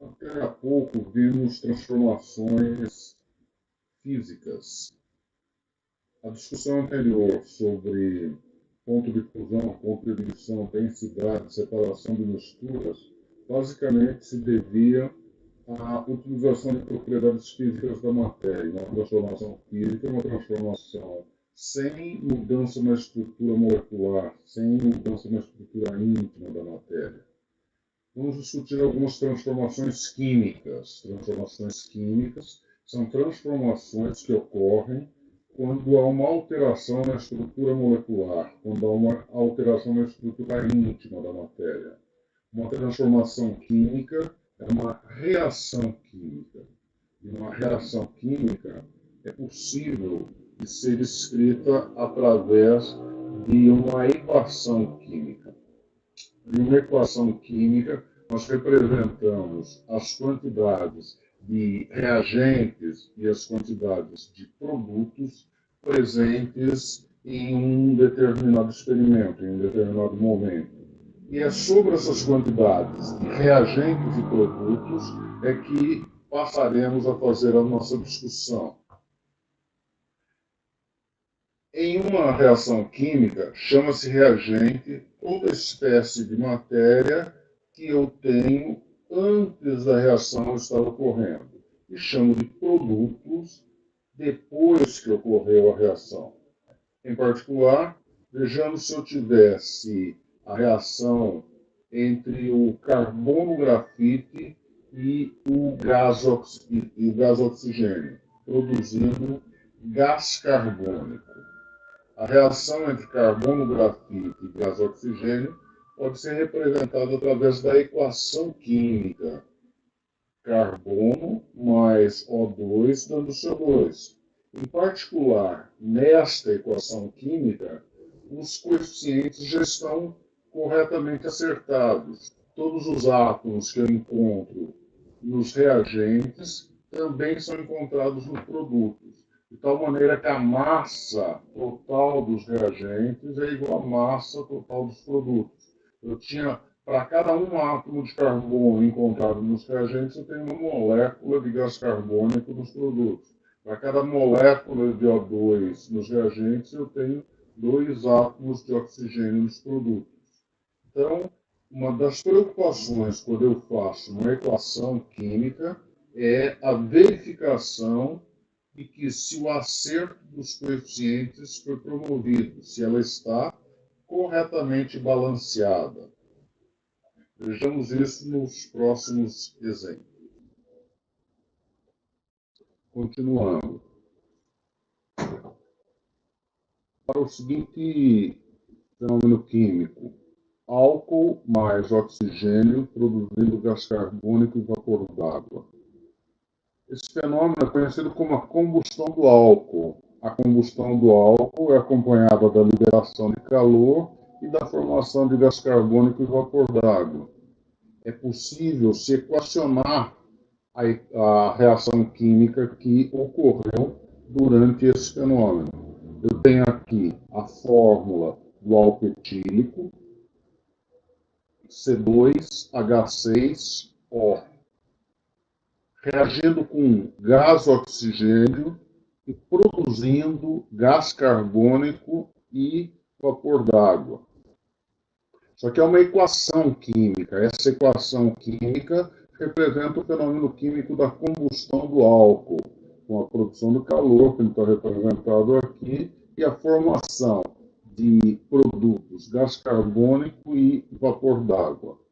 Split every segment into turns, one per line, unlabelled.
Até há pouco vimos transformações físicas. A discussão anterior sobre ponto de fusão, ponto de ebulição, densidade, separação de misturas, basicamente se devia à utilização de propriedades físicas da matéria. Uma transformação física é uma transformação sem mudança na estrutura molecular, sem mudança na estrutura íntima da matéria. Vamos discutir algumas transformações químicas. Transformações químicas são transformações que ocorrem quando há uma alteração na estrutura molecular, quando há uma alteração na estrutura íntima da matéria. Uma transformação química é uma reação química. E uma reação química é possível de ser escrita através de uma equação química. Em uma equação química, nós representamos as quantidades de reagentes e as quantidades de produtos presentes em um determinado experimento, em um determinado momento. E é sobre essas quantidades de reagentes e produtos é que passaremos a fazer a nossa discussão. Em uma reação química, chama-se reagente toda espécie de matéria que eu tenho antes da reação estar ocorrendo. E chamo de produtos depois que ocorreu a reação. Em particular, vejamos se eu tivesse a reação entre o carbono grafite e o gás oxigênio, produzindo gás carbônico. A reação entre carbono grafite e gás oxigênio pode ser representada através da equação química. Carbono mais O2 dando CO2. Em particular, nesta equação química, os coeficientes já estão corretamente acertados. Todos os átomos que eu encontro nos reagentes também são encontrados nos produtos. De tal maneira que a massa total dos reagentes é igual à massa total dos produtos. Eu tinha, para cada um átomo de carbono encontrado nos reagentes, eu tenho uma molécula de gás carbônico nos produtos. Para cada molécula de O2 nos reagentes, eu tenho 2 átomos de oxigênio nos produtos. Então, uma das preocupações quando eu faço uma equação química é a verificação de que se o acerto dos coeficientes foi promovido, se ela está corretamente balanceada. Vejamos isso nos próximos exemplos. Continuando. Para o seguinte fenômeno químico, álcool mais oxigênio produzindo gás carbônico e vapor d'água. Esse fenômeno é conhecido como a combustão do álcool. A combustão do álcool é acompanhada da liberação de calor e da formação de gás carbônico e vapor d'água. É possível se equacionar a reação química que ocorreu durante esse fenômeno. Eu tenho aqui a fórmula do álcool etílico, C2H6O, reagindo com gás oxigênio e produzindo gás carbônico e vapor d'água. Só que é uma equação química. Essa equação química representa o fenômeno químico da combustão do álcool, com a produção do calor, que está representado aqui, e a formação de produtos, gás carbônico e vapor d'água.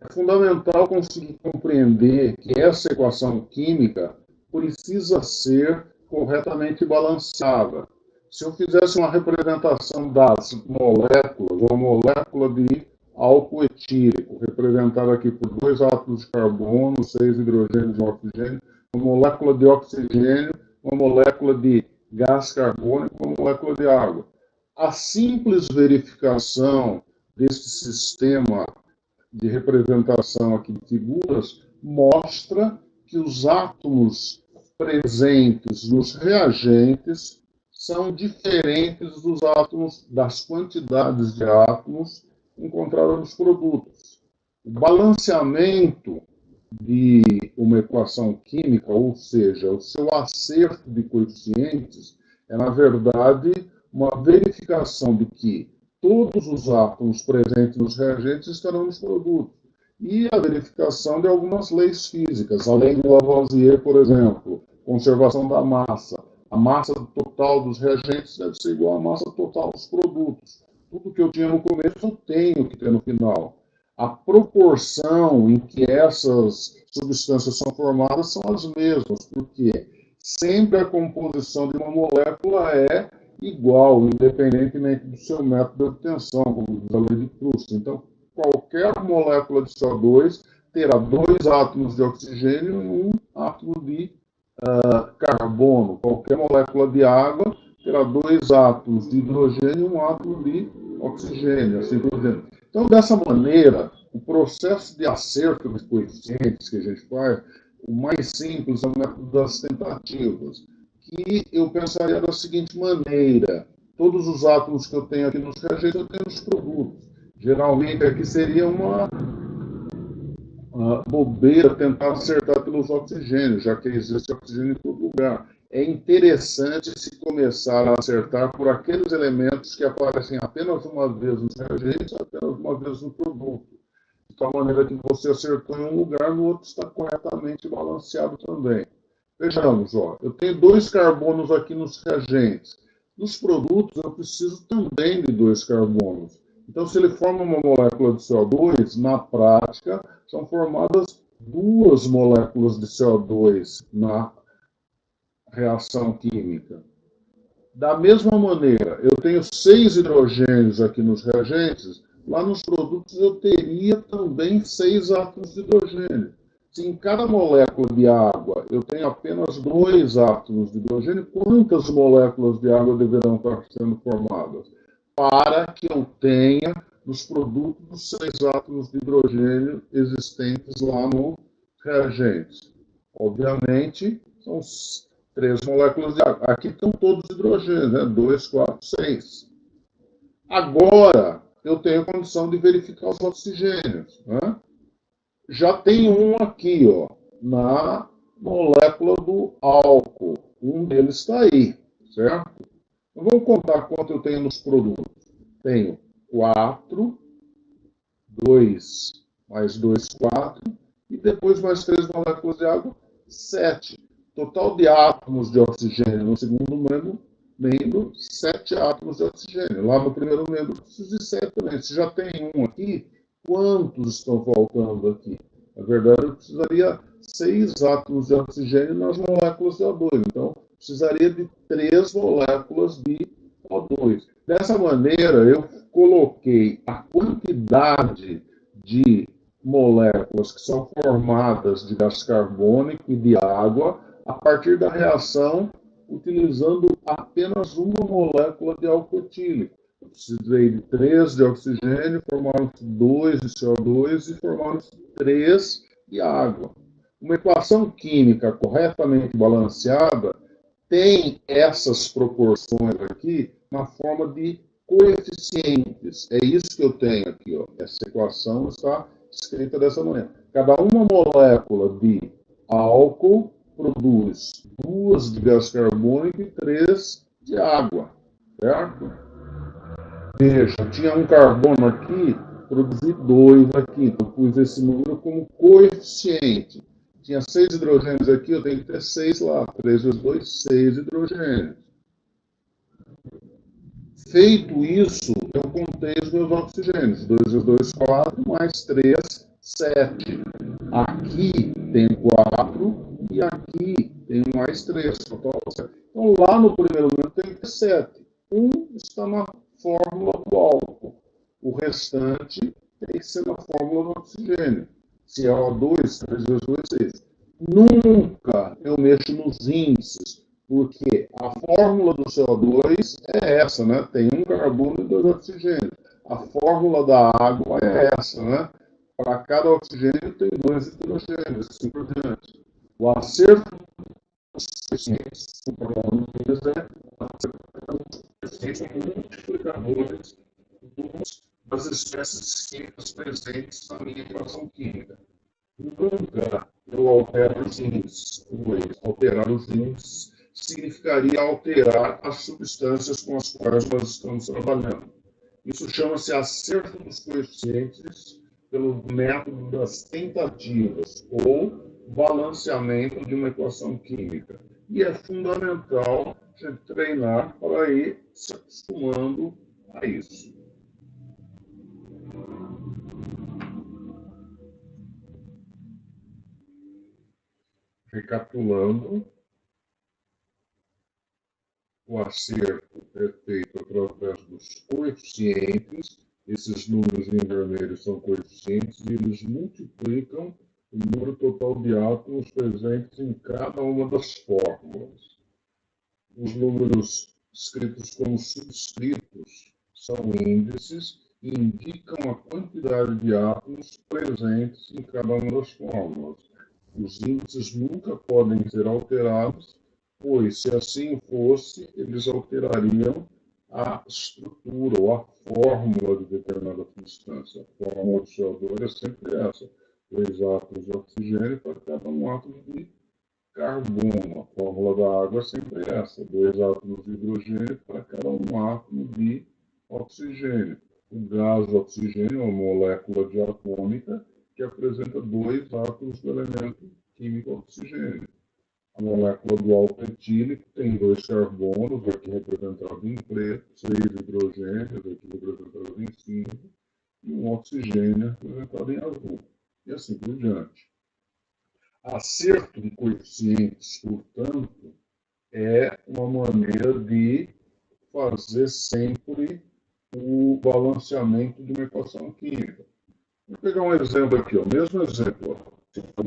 É fundamental conseguir compreender que essa equação química precisa ser corretamente balanceada. Se eu fizesse uma representação das moléculas, uma molécula de álcool etílico, representada aqui por 2 átomos de carbono, 6 hidrogênios de oxigênio, uma molécula de oxigênio, uma molécula de gás carbônico, uma molécula de água. A simples verificação desse sistema de representação aqui de figuras mostra que os átomos presentes nos reagentes são diferentes dos átomos, das quantidades de átomos encontradas nos produtos. O balanceamento de uma equação química, ou seja, o seu acerto de coeficientes, é, na verdade, uma verificação de que todos os átomos presentes nos reagentes estarão nos produtos. E a verificação de algumas leis físicas, além do Lavoisier, por exemplo, conservação da massa. A massa total dos reagentes deve ser igual à massa total dos produtos. Tudo que eu tinha no começo eu tenho que ter no final. A proporção em que essas substâncias são formadas são as mesmas, porque sempre a composição de uma molécula é igual, independentemente do seu método de obtenção, como diz a lei de Proust. Então, qualquer molécula de CO2 terá 2 átomos de oxigênio e 1 átomo de carbono. Qualquer molécula de água terá 2 átomos de hidrogênio e 1 átomo de oxigênio, assim por diante. Então, dessa maneira, o processo de acerto dos coeficientes que a gente faz, o mais simples é o método das tentativas, que eu pensaria da seguinte maneira: todos os átomos que eu tenho aqui nos reagentes, eu tenho nos produtos. Geralmente, aqui seria uma bobeira tentar acertar pelos oxigênios, já que existe oxigênio em todo lugar. É interessante se começar a acertar por aqueles elementos que aparecem apenas uma vez nos reagentes, apenas uma vez no produto. De tal maneira que você acertou em um lugar, no outro está corretamente balanceado também. Vejamos, ó, eu tenho 2 carbonos aqui nos reagentes. Nos produtos, eu preciso também de 2 carbonos. Então, se ele forma uma molécula de CO2, na prática, são formadas 2 moléculas de CO2 na reação química. Da mesma maneira, eu tenho 6 hidrogênios aqui nos reagentes, lá nos produtos eu teria também 6 átomos de hidrogênio. Se em cada molécula de água eu tenho apenas 2 átomos de hidrogênio, quantas moléculas de água deverão estar sendo formadas? Para que eu tenha nos produtos 6 átomos de hidrogênio existentes lá no reagente. Obviamente, são 3 moléculas de água. Aqui estão todos os hidrogênios, né? 2, 4, 6. Agora, eu tenho a condição de verificar os oxigênios. Né? Já tem um aqui, ó, na molécula do álcool. Um deles está aí, certo? Então, vamos contar quanto eu tenho nos produtos. Tenho 4, 2 mais 2, 4, e depois mais 3 moléculas de água, 7. Total de átomos de oxigênio no segundo membro, 7 átomos de oxigênio. Lá no primeiro membro, preciso de 7 também. Se já tem um aqui, quantos estão faltando aqui? Na verdade, eu precisaria 6 átomos de oxigênio nas moléculas de O2. Então, precisaria de 3 moléculas de O2. Dessa maneira, eu coloquei a quantidade de moléculas que são formadas de gás carbônico e de água a partir da reação utilizando apenas uma molécula de álcool etílico. Eu precisei de 3 de oxigênio, formaram-se 2 de CO2 e formaram-se 3 de água. Uma equação química corretamente balanceada tem essas proporções aqui na forma de coeficientes. É isso que eu tenho aqui. Ó. Essa equação está escrita dessa maneira. Cada uma molécula de álcool produz 2 de gás carbônico e 3 de água. Certo? Veja, tinha um carbono aqui, produzi 2 aqui. Então, pus esse número como coeficiente. Tinha 6 hidrogênios aqui, eu tenho que ter 6 lá. 3 vezes 2, 6 hidrogênios. Feito isso, eu contei os meus oxigênios. 2 vezes 2, 4, mais 3, 7. Aqui tem 4 e aqui tem mais 3. Total 7. Então, lá no primeiro momento tem que ter 7. Um está na fórmula do álcool. O restante tem que ser na fórmula do oxigênio. Se é O2, 3 vezes 2, 6. Nunca eu mexo nos índices, porque a fórmula do CO2 é essa, né? Tem um carbono e 2 oxigênios. A fórmula da água é essa, né? Para cada oxigênio tem 2 hidrogênios, assim por diante. O acerto dos coeficientes é multiplicadores das espécies químicas presentes na minha equação química. Nunca eu altero os índices, pois alterar os índices significaria alterar as substâncias com as quais nós estamos trabalhando. Isso chama-se acerto dos coeficientes pelo método das tentativas, ou balanceamento de uma equação química. E é fundamental a gente treinar para ir se acostumando a isso. Recapitulando, o acerto é feito através dos coeficientes. Esses números em vermelho são coeficientes e eles multiplicam o número total de átomos presentes em cada uma das fórmulas. Os números escritos como subscritos são índices e indicam a quantidade de átomos presentes em cada uma das fórmulas. Os índices nunca podem ser alterados, pois, se assim fosse, eles alterariam a estrutura ou a fórmula de determinada substância. A fórmula do CO2 é sempre essa: 2 átomos de oxigênio para cada átomo de carbono. A fórmula da água é sempre essa: 2 átomos de hidrogênio para cada átomo de oxigênio. O gás oxigênio é uma molécula diatômica que apresenta 2 átomos do elemento químico oxigênio. A molécula do álcool etílico tem 2 carbonos, aqui representado em preto, 6 hidrogênios, aqui representado em cinza, e um oxigênio representado em azul, e assim por diante. Acerto de coeficientes, portanto, é uma maneira de fazer sempre o balanceamento de uma equação química. Vou pegar um exemplo aqui, o mesmo exemplo. Se for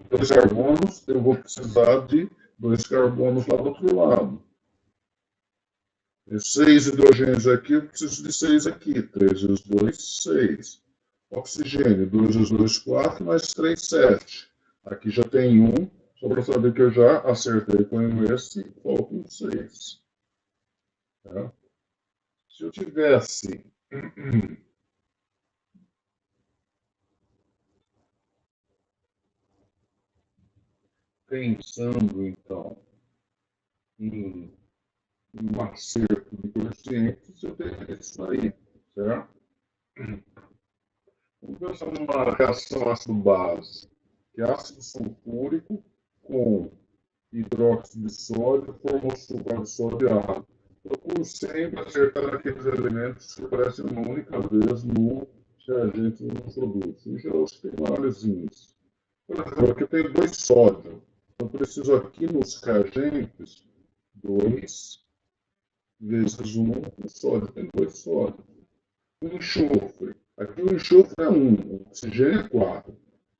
2 carbonos, eu vou precisar de 2 carbonos lá do outro lado. 6 hidrogênios aqui, eu preciso de 6 aqui. 3 vezes 2, 6. Oxigênio, 2 vezes 2, 4, mais 3, 7. Aqui já tem 1, só para saber que eu já acertei com esse, falta um 6. Tá? Se eu tivesse pensando, então, em um acerto de coeficientes, eu tenho isso aí, certo? Vamos pensar numa reação ácido-base, que é ácido sulfúrico com hidróxido de sódio forma o suco de sódio e água. Procuro sempre acertar aqueles elementos que aparecem uma única vez no reagente do produto. Em geral, tem vários índices. Por exemplo, aqui eu tenho 2 sódios. Eu preciso aqui nos reagentes 2 vezes 1, o sódio tem 2 sódios. O enxofre. Aqui o enxofre é 1, o oxigênio é 4.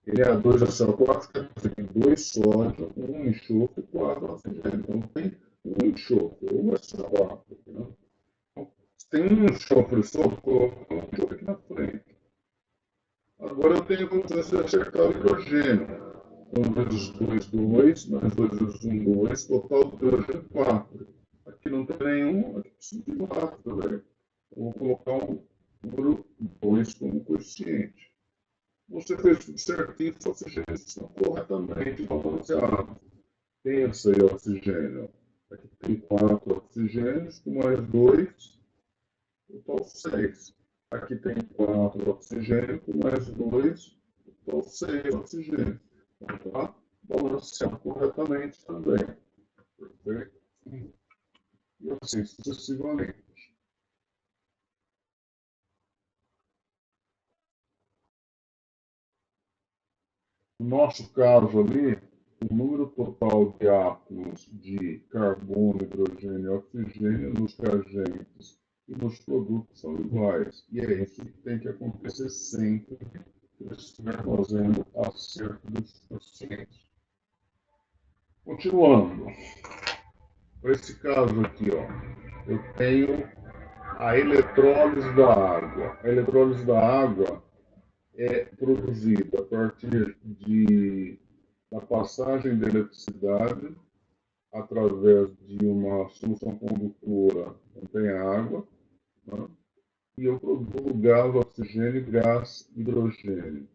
Ele é 2 SO4, quer dizer, tem 2 sódio, 1 enxofre e 4 oxigênio. Então tem 1 enxofre, ou SO4. Né? Então, se tem um enxofre só, coloco um enxofre aqui na frente. Agora eu tenho como se acertar o hidrogênio. 1 vezes 2, 2, mais 2 vezes 1, 2, total do hidrogênio 4. Aqui não tem nenhum, aqui precisa de 4 também. Eu vou colocar um número 2 como coeficiente. Você fez tudo certinho, os oxigênios estão corretamente balanceados. Pensa em oxigênio. Aqui tem 4 oxigênios, com mais 2, total 6. Aqui tem 4 oxigênios, com mais 2, total 6 oxigênios. Então, está balanceado corretamente também. Perfeito? E assim sucessivamente. No nosso caso ali, o número total de átomos de carbono, hidrogênio e oxigênio nos reagentes e nos produtos são iguais. E é isso que tem que acontecer sempre que você estiver fazendo acerto dos pacientes. Continuando, para esse caso aqui, ó, eu tenho a eletrólise da água. A eletrólise da água é produzida a partir da passagem da eletricidade através de uma solução condutora contém água, né? E eu produzo gás oxigênio e gás hidrogênio.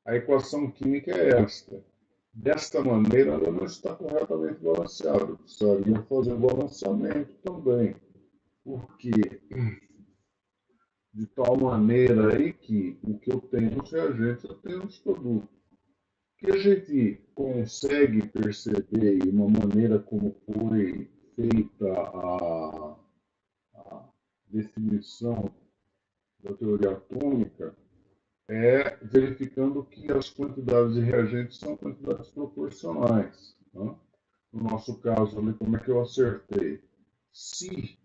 A equação química é esta. Desta maneira, ela não está corretamente balanceada. Precisaria fazer o balanceamento também. Porque de tal maneira aí que o que eu tenho nos reagentes, eu tenho nos produtos. O que a gente consegue perceber e uma maneira como foi feita a definição da teoria atômica é verificando que as quantidades de reagentes são quantidades proporcionais. Né? No nosso caso, ali, como é que eu acertei? Se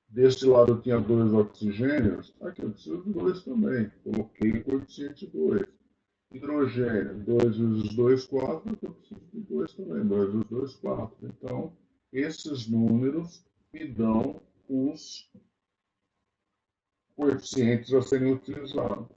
deste lado eu tinha 2 oxigênios, aqui eu preciso de 2 também. Coloquei o coeficiente 2. Hidrogênio, 2 vezes 2, 4, aqui eu preciso de 2 também. 2 vezes 2, 4. Então, esses números me dão os coeficientes a serem utilizados.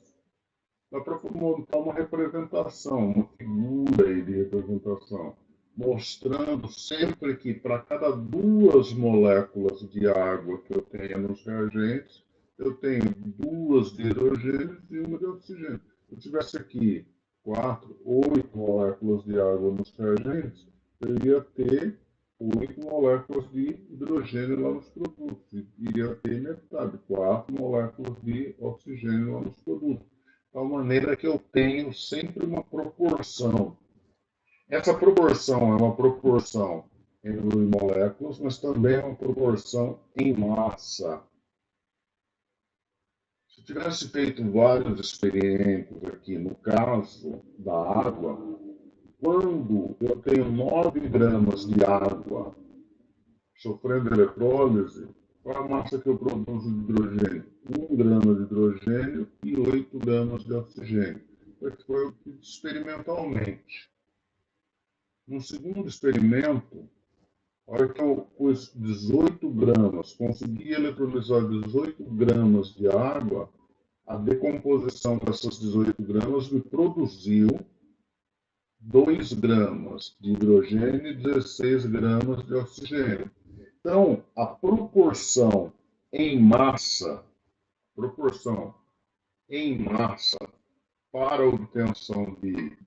Dá para montar uma representação, uma figura aí de representação, mostrando sempre que para cada 2 moléculas de água que eu tenho nos reagentes, eu tenho 2 de hidrogênio e 1 de oxigênio. Se eu tivesse aqui 4, 8 moléculas de água nos reagentes, eu iria ter 8 moléculas de hidrogênio lá nos produtos. Iria ter metade, 4 moléculas de oxigênio lá nos produtos. De tal maneira que eu tenho sempre uma proporção. Essa proporção é uma proporção em moléculas, mas também é uma proporção em massa. Se eu tivesse feito vários experimentos aqui, no caso da água, quando eu tenho 9 gramas de água sofrendo eletrólise, qual a massa que eu produzo de hidrogênio? 1 grama de hidrogênio e 8 gramas de oxigênio. Isso foi o que experimentalmente. No segundo experimento, a hora que eu pus 18 gramas, consegui eletrolizar 18 gramas de água, a decomposição dessas 18 gramas me produziu 2 gramas de hidrogênio e 16 gramas de oxigênio. Então, a proporção em massa para a obtenção de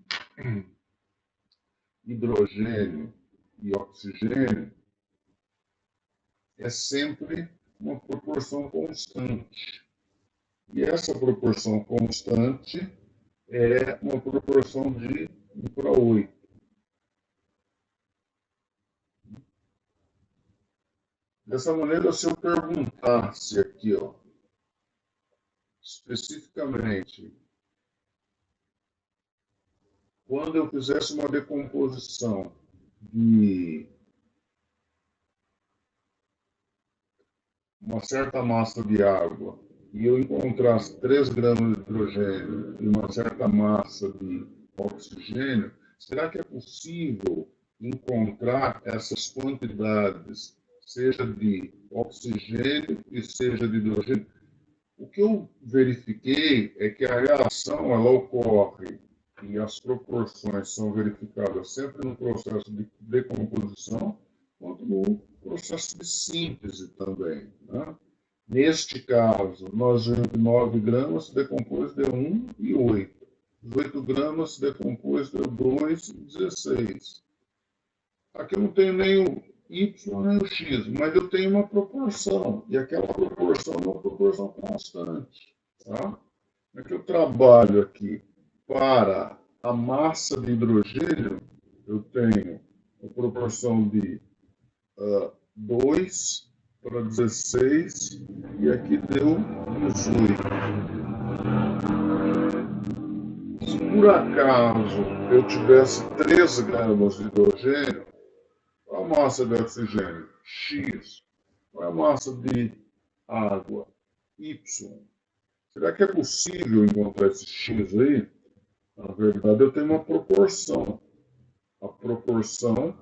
hidrogênio e oxigênio é sempre uma proporção constante. E essa proporção constante é uma proporção de 1 para 8. Dessa maneira, se eu perguntasse aqui, ó, especificamente, quando eu fizesse uma decomposição de uma certa massa de água e eu encontrasse 3 gramas de hidrogênio e uma certa massa de oxigênio, será que é possível encontrar essas quantidades, seja de oxigênio e seja de hidrogênio? O que eu verifiquei é que a reação ela ocorre e as proporções são verificadas sempre no processo de decomposição, quanto no processo de síntese também. Né? Neste caso, nós vimos que 9 gramas se decompôs deu 1 e 8. 18 gramas se decompôs deu 2 e 16. Aqui eu não tenho nem o Y nem o X, mas eu tenho uma proporção, e aquela proporção é uma proporção constante. Tá? Como é que eu trabalho aqui? Para a massa de hidrogênio, eu tenho a proporção de 2 para 16, e aqui deu 18. Se por acaso eu tivesse 3 gramas de hidrogênio, qual a massa de oxigênio? X. Qual a massa de água? Y. Será que é possível encontrar esse X aí? Na verdade, eu tenho uma proporção. A proporção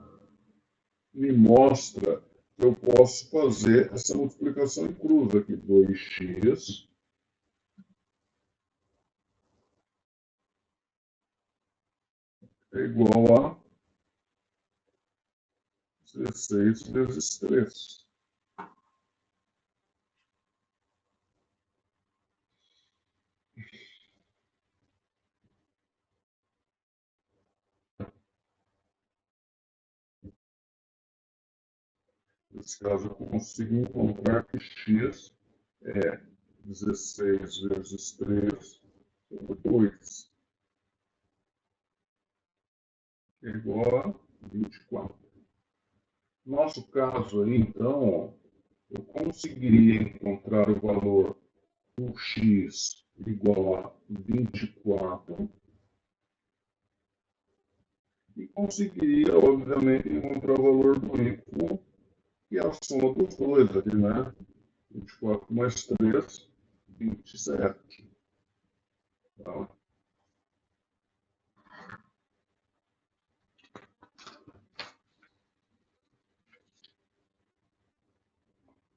me mostra que eu posso fazer essa multiplicação em cruz aqui. 2x é igual a 16 vezes 3. Nesse caso, eu consigo encontrar que x é 16 vezes 3 sobre 2, que é igual a 24. No nosso caso aí, então, eu conseguiria encontrar o valor do x igual a 24 e conseguiria, obviamente, encontrar o valor do y, que é a soma dos dois aqui, né? 24 mais 3, 27. Tá?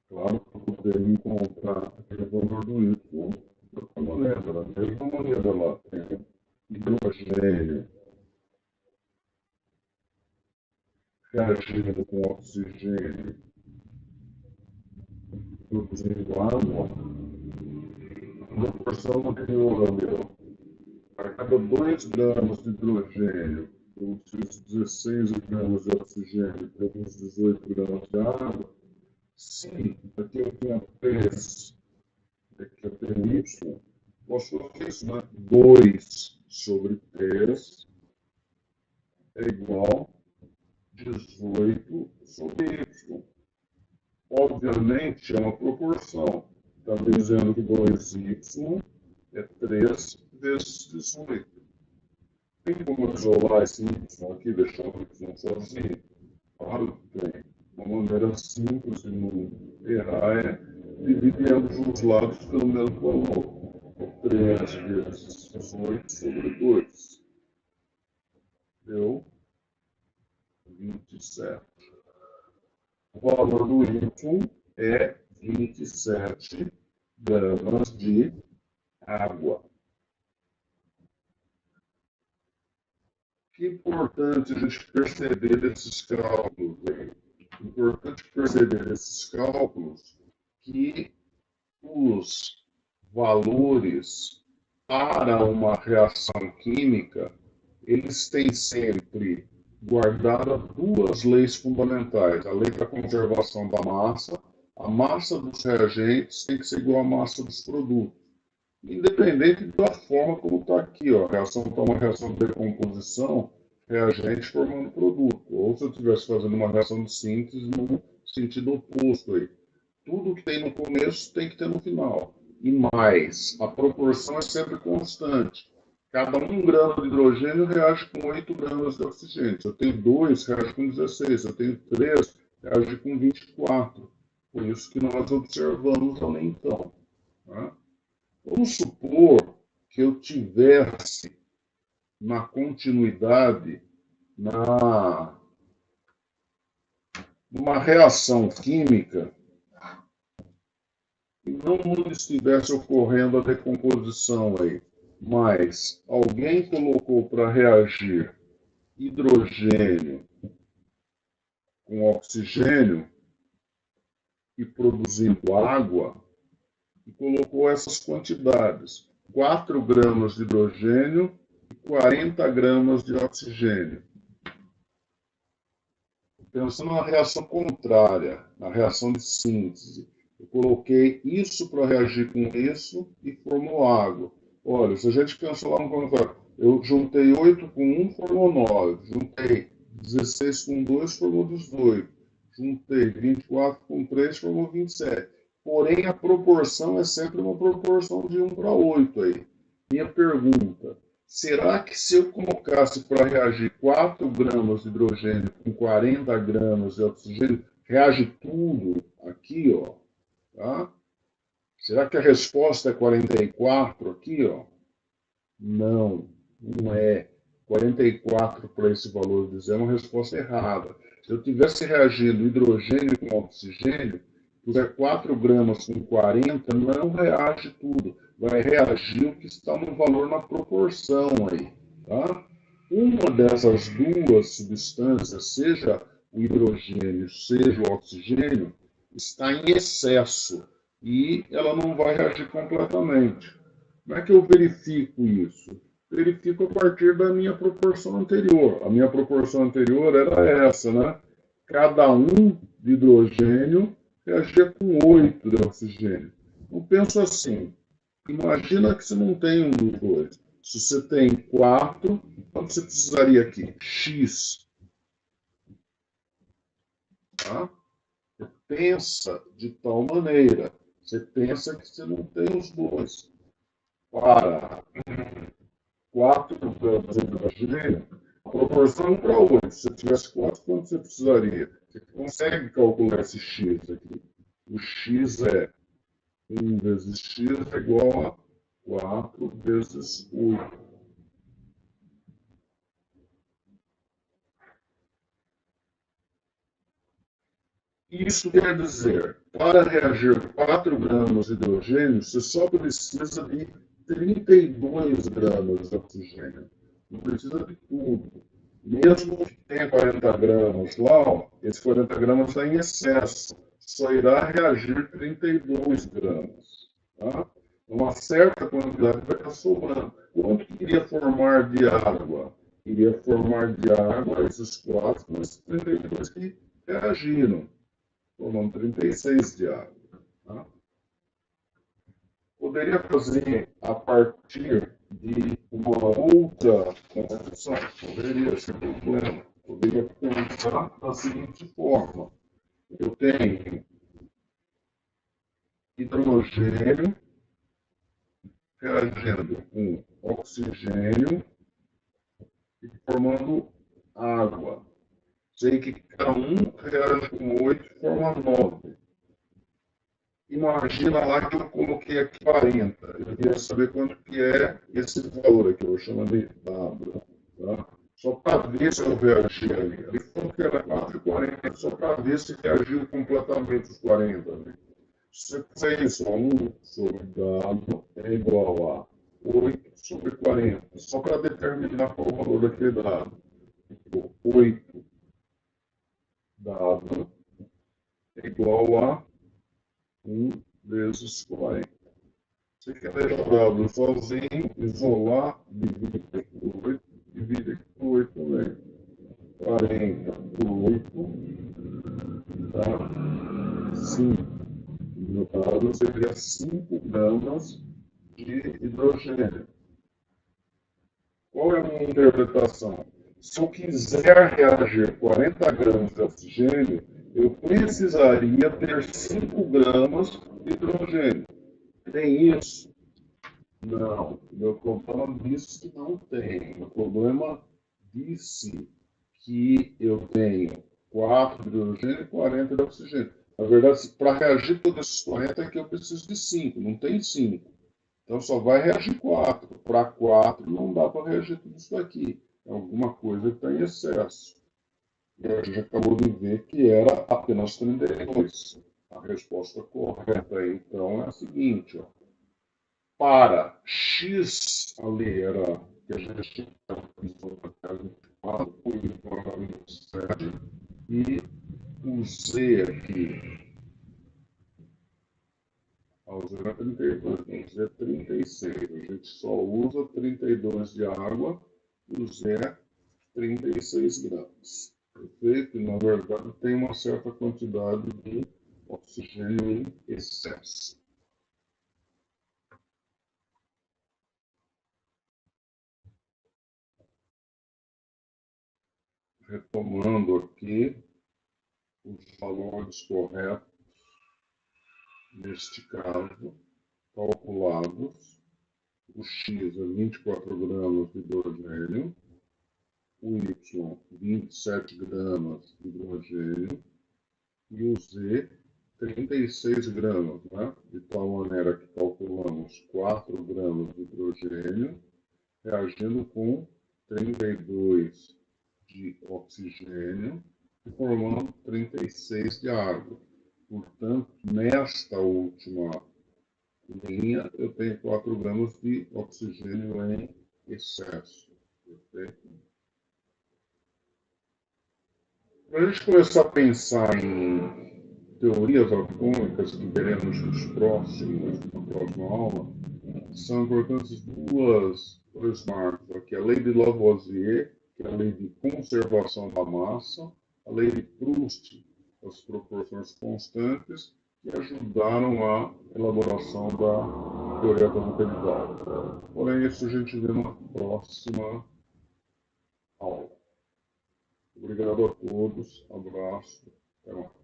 Claro que eu poderia encontrar aquele valor do y de outra maneira. Da mesma maneira, lá tem hidrogênio reagindo com oxigênio, produzindo água, na proporção anterior ao meu. A cada 2 gramas de hidrogênio, produz 16 gramas de oxigênio, produz 18 gramas de água. Se aqui eu tenho 3, aqui eu tenho y, posso fazer isso, né? 2 sobre 3 é igual a 18 sobre y. Obviamente é uma proporção. Está dizendo que 2y é 3 vezes 18. Tem como isolar esse y aqui, deixar o y sozinho? Claro que tem. Uma maneira simples de não errar é dividir ambos os lados pelo mesmo valor. 3 vezes 18 sobre 2. Deu 27. O valor do y é 27 gramas de água. Que importante a gente perceber esses cálculos aí. Importante perceber esses cálculos que os valores para uma reação química, eles têm sempre guardadas duas leis fundamentais. A lei da conservação da massa. A massa dos reagentes tem que ser igual à massa dos produtos. Independente da forma como está aqui, ó, a reação está uma reação de decomposição, reagente formando produto. Ou se eu estivesse fazendo uma reação de síntese no sentido oposto aí. Tudo que tem no começo tem que ter no final. E mais, a proporção é sempre constante. Cada 1 grama de hidrogênio reage com 8 gramas de oxigênio. Se eu tenho 2, reage com 16. Se eu tenho 3, reage com 24. Por isso que nós observamos ali então. Tá? Vamos supor que eu tivesse na continuidade, numa reação química, e não estivesse ocorrendo a decomposição aí, mas alguém colocou para reagir hidrogênio com oxigênio e produzindo água, e colocou essas quantidades, 4 gramas de hidrogênio e 40 gramas de oxigênio. Pensando na reação contrária, na reação de síntese, eu coloquei isso para reagir com isso e formou água. Olha, se a gente pensar lá no contrário, eu juntei 8 com 1, formou 9. Juntei 16 com 2, formou 18. Juntei 24 com 3, formou 27. Porém, a proporção é sempre uma proporção de 1 para 8 aí. Minha pergunta, será que se eu colocasse para reagir 4 gramas de hidrogênio com 40 gramas de oxigênio, reage tudo aqui, ó, tá? Será que a resposta é 44 aqui, ó? Não, não é. 44 para esse valor de zero é uma resposta errada. Se eu tivesse reagindo hidrogênio com oxigênio, puser 4 gramas com 40, não reage tudo. Vai reagir o que está no valor na proporção aí. Tá? Uma dessas duas substâncias, seja o hidrogênio, seja o oxigênio, está em excesso e ela não vai reagir completamente. Como é que eu verifico isso? Verifico a partir da minha proporção anterior. A minha proporção anterior era essa, né? Cada 1 de hidrogênio reagir com 8 de oxigênio. Então, penso assim, imagina que você não tem um dos dois. Se você tem 4, quanto você precisaria aqui? X. Tá? Você pensa de tal maneira. Você pensa que você não tem os dois. Para 4 gramas de hidrogênio, a proporção é 1 para 8. Se você tivesse 4, quanto você precisaria? Você consegue calcular esse X aqui. O X é 1 vezes X é igual a 4 vezes 8. Isso quer dizer, para reagir 4 gramas de hidrogênio, você só precisa de 32 gramas de oxigênio. Não precisa de tudo. Mesmo que tenha 40 gramas lá, esses 40 gramas está em excesso. Só irá reagir 32 gramas. Tá? Uma certa quantidade vai estar sobrando. Quanto que iria formar de água? Iria formar de água esses 4 com esses 32 que reagiram, formando 36 de água. Tá? Poderia fazer a partir de uma outra concepção, poderia ser problema. Poderia pensar da seguinte forma: eu tenho hidrogênio reagindo com oxigênio e formando água. Sei que cada um reage com 8 e forma 9. Imagina lá que eu coloquei aqui 40. Eu queria saber quanto que é esse valor aqui, eu chamo de W. Tá? Só para ver se eu reagi ali. Ali falou que era 4,40, só para ver se reagiu completamente os 40. Né? Se você fizer isso, 1 sobre W é igual a 8 sobre 40, só para determinar qual o valor daquele dado. 8 W é igual a 1 vezes 40. Você quer deixar o W sozinho, isolar, divide por 8, divide por 8 também. 40 por 8 dá 5. No caso, seria 5 gramas de hidrogênio. Qual é a minha interpretação? Se eu quiser reagir 40 gramas de oxigênio, eu precisaria ter 5 gramas de hidrogênio. Tem isso? Não. Meu problema disse que não tem. Meu problema disse que eu tenho 4 de hidrogênio e 40 de oxigênio. Na verdade, para reagir todos esses 40 aqui eu preciso de 5, não tem 5. Então só vai reagir 4. Para 4 não dá para reagir tudo isso daqui. É alguma coisa que está em excesso. E a gente acabou de ver que era apenas 32. A resposta correta então é a seguinte: ó. Para X, ali era que a gente tinha e o Z aqui, o Z é 32, o Z é 36. A gente só usa 32 de água, o Z é 36 gramas. Perfeito? E, na verdade, tem uma certa quantidade de oxigênio em excesso. Retomando aqui os valores corretos, neste caso, calculados, o X é 24 gramas de hidrogênio, o Y 27 gramas de hidrogênio e o Z 36 gramas, né? De tal maneira que calculamos 4 gramas de hidrogênio reagindo com 32 de oxigênio e formando 36 de água. Portanto, nesta última linha, eu tenho 4 gramas de oxigênio em excesso. Perfeito? Para a gente começar a pensar em teorias atômicas que veremos na próxima aula, são importantes dois marcos aqui: a lei de Lavoisier, que é a lei de conservação da massa, a lei de Proust, as proporções constantes que ajudaram a elaboração da teoria atômica de Gauss. Porém, isso a gente vê na próxima aula. Obrigado a todos, abraço, até mais.